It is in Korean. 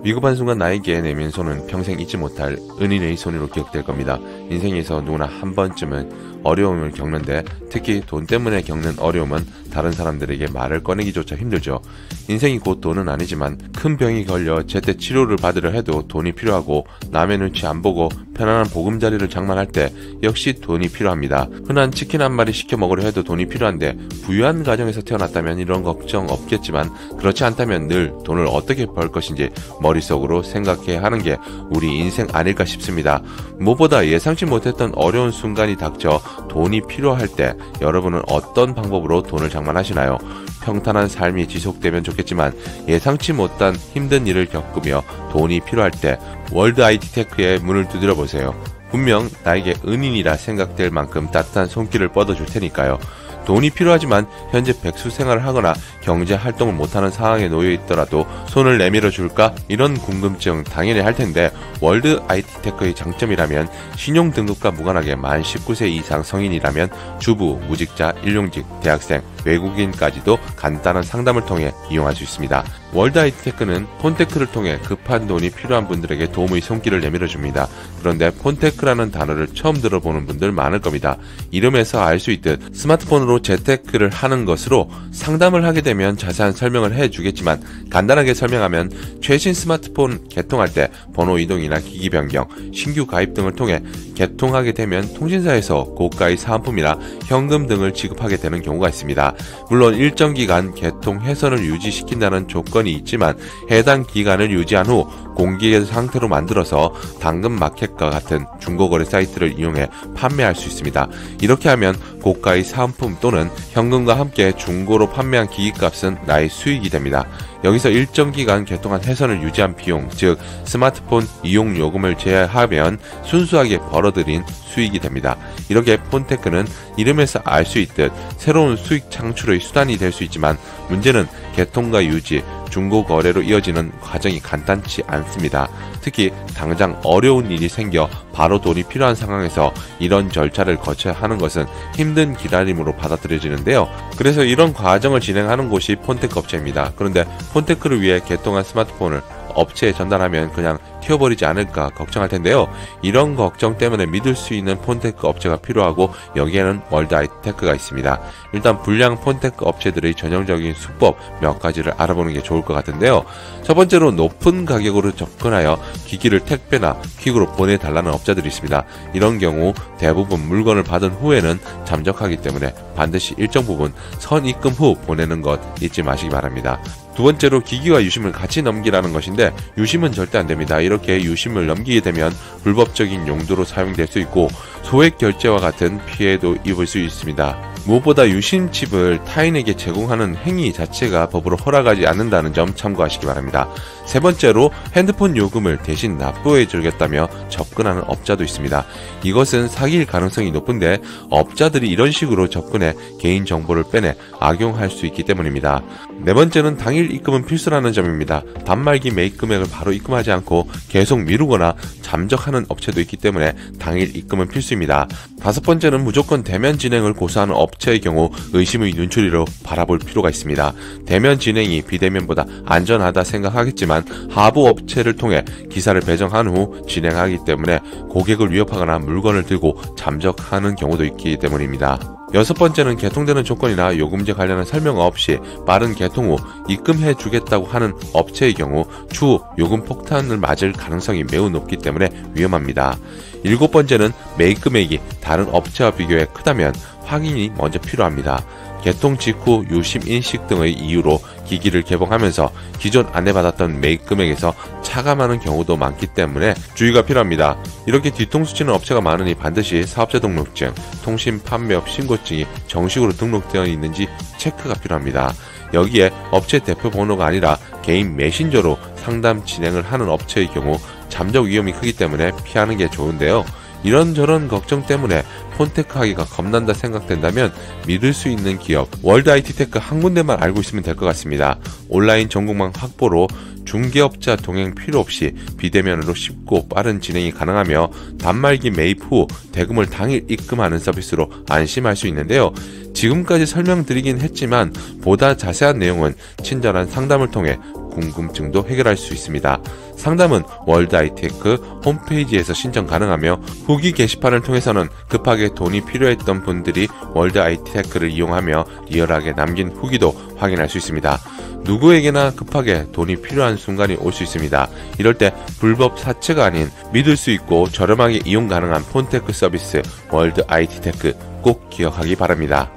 위급한 순간 나에게 내민 손은 평생 잊지 못할 은인의 손으로 기억될 겁니다. 인생에서 누구나 한 번쯤은 어려움을 겪는데 특히 돈 때문에 겪는 어려움은 다른 사람들에게 말을 꺼내기조차 힘들죠. 인생이 곧 돈은 아니지만 큰 병이 걸려 제때 치료를 받으려 해도 돈이 필요하고 남의 눈치 안 보고 편안한 보금자리를 장만할 때 역시 돈이 필요합니다. 흔한 치킨 한 마리 시켜 먹으려 해도 돈이 필요한데 부유한 가정에서 태어났다면 이런 걱정 없겠지만 그렇지 않다면 늘 돈을 어떻게 벌 것인지 머릿속으로 생각해야 하는 게 우리 인생 아닐까 싶습니다. 무엇보다 예상치 못했던 어려운 순간이 닥쳐 돈이 필요할 때 여러분은 어떤 방법으로 돈을 장만하시나요? 평탄한 삶이 지속되면 좋겠지만 예상치 못한 힘든 일을 겪으며 돈이 필요할 때 월드 IT테크의 문을 두드려 보세요. 분명 나에게 은인이라 생각될 만큼 따뜻한 손길을 뻗어줄 테니까요. 돈이 필요하지만 현재 백수 생활을 하거나 경제 활동을 못하는 상황에 놓여 있더라도 손을 내밀어 줄까? 이런 궁금증 당연히 할 텐데 월드 IT테크의 장점이라면 신용등급과 무관하게 만 19세 이상 성인이라면 주부, 무직자, 일용직, 대학생, 외국인까지도 간단한 상담을 통해 이용할 수 있습니다. 월드 IT테크는 폰테크를 통해 급한 돈이 필요한 분들에게 도움의 손길을 내밀어 줍니다. 그런데 폰테크라는 단어를 처음 들어보는 분들 많을 겁니다. 이름에서 알 수 있듯 스마트폰으로 재테크를 하는 것으로 상담을 하게 되면 자세한 설명을 해주겠지만 간단하게 설명하면 최신 스마트폰 개통할 때 번호 이동이나 기기 변경, 신규 가입 등을 통해 개통하게 되면 통신사에서 고가의 사은품이나 현금 등을 지급하게 되는 경우가 있습니다. 물론 일정 기간 개통 혜선을 유지시킨다는 조건이 있지만 해당 기간을 유지한 후 공개 상태로 만들어서 당근마켓과 같은 중고거래 사이트를 이용해 판매할 수 있습니다. 이렇게 하면 고가의 사은품 또는 현금과 함께 중고로 판매한 기기값은 나의 수익이 됩니다. 여기서 일정 기간 개통한 혜선을 유지한 비용, 즉 스마트폰 이용 요금을 제외하면 순수하게 벌어들인 수익이 됩니다. 이렇게 폰테크는 이름에서 알 수 있듯 새로운 수익 창출의 수단이 될 수 있지만 문제는 개통과 유지, 중고 거래로 이어지는 과정이 간단치 않습니다. 특히 당장 어려운 일이 생겨 바로 돈이 필요한 상황에서 이런 절차를 거쳐야 하는 것은 힘든 기다림으로 받아들여지는데요. 그래서 이런 과정을 진행하는 곳이 폰테크 업체입니다. 그런데 폰테크를 위해 개통한 스마트폰을 업체에 전달하면 그냥 튀어버리지 않을까 걱정할 텐데요. 이런 걱정 때문에 믿을 수 있는 폰테크 업체가 필요하고 여기에는 월드 IT테크가 있습니다. 일단 불량 폰테크 업체들의 전형적인 수법 몇 가지를 알아보는 게 좋을 것 같은데요. 첫 번째로 높은 가격으로 접근하여 기기를 택배나 퀵으로 보내달라는 업자들이 있습니다. 이런 경우 대부분 물건을 받은 후에는 잠적하기 때문에 반드시 일정 부분 선입금 후 보내는 것 잊지 마시기 바랍니다. 두 번째로 기기와 유심을 같이 넘기라는 것인데 유심은 절대 안됩니다. 이렇게 유심을 넘기게 되면 불법적인 용도로 사용될 수 있고 소액 결제와 같은 피해도 입을 수 있습니다. 무엇보다 유심칩을 타인에게 제공하는 행위 자체가 법으로 허락하지 않는다는 점 참고하시기 바랍니다. 세 번째로 핸드폰 요금을 대신 납부해 주겠다며 접근하는 업자도 있습니다. 이것은 사기일 가능성이 높은데 업자들이 이런 식으로 접근해 개인정보를 빼내 악용할 수 있기 때문입니다. 네 번째는 당일 입금은 필수라는 점입니다. 단말기 매입 금액을 바로 입금하지 않고 계속 미루거나 잠적하는 업체도 있기 때문에 당일 입금은 필수입니다. 다섯 번째는 무조건 대면 진행을 고수하는 업체의 경우 의심의 눈초리로 바라볼 필요가 있습니다. 대면 진행이 비대면보다 안전하다 생각하겠지만 하부 업체를 통해 기사를 배정한 후 진행하기 때문에 고객을 위협하거나 물건을 들고 잠적하는 경우도 있기 때문입니다. 여섯 번째는 개통되는 조건이나 요금제 관련한 설명 없이 빠른 개통 후 입금해 주겠다고 하는 업체의 경우 추후 요금 폭탄을 맞을 가능성이 매우 높기 때문에 위험합니다. 일곱 번째는 매입 금액이 다른 업체와 비교해 크다면 확인이 먼저 필요합니다. 개통 직후 유심 인식 등의 이유로 기기를 개봉하면서 기존 안내받았던 매입 금액에서 차감하는 경우도 많기 때문에 주의가 필요합니다. 이렇게 뒤통수 치는 업체가 많으니 반드시 사업자 등록증, 통신 판매업 신고증이 정식으로 등록되어 있는지 체크가 필요합니다. 여기에 업체 대표 번호가 아니라 개인 메신저로 상담 진행을 하는 업체의 경우 잠적 위험이 크기 때문에 피하는 게 좋은데요. 이런저런 걱정 때문에 폰테크 하기가 겁난다 생각된다면 믿을 수 있는 기업 월드 IT테크 한 군데만 알고 있으면 될 것 같습니다. 온라인 전국망 확보로 중개업자 동행 필요 없이 비대면으로 쉽고 빠른 진행이 가능하며 단말기 매입 후 대금을 당일 입금하는 서비스로 안심할 수 있는데요. 지금까지 설명드리긴 했지만 보다 자세한 내용은 친절한 상담을 통해 궁금증도 해결할 수 있습니다. 상담은 월드 아이테크 홈페이지에서 신청 가능하며 후기 게시판을 통해서는 급하게 돈이 필요했던 분들이 월드 아이테크를 이용하며 리얼하게 남긴 후기도 확인할 수 있습니다. 누구에게나 급하게 돈이 필요한 순간이 올 수 있습니다. 이럴 때 불법 사채가 아닌 믿을 수 있고 저렴하게 이용 가능한 폰테크 서비스 월드 아이테크 꼭 기억하기 바랍니다.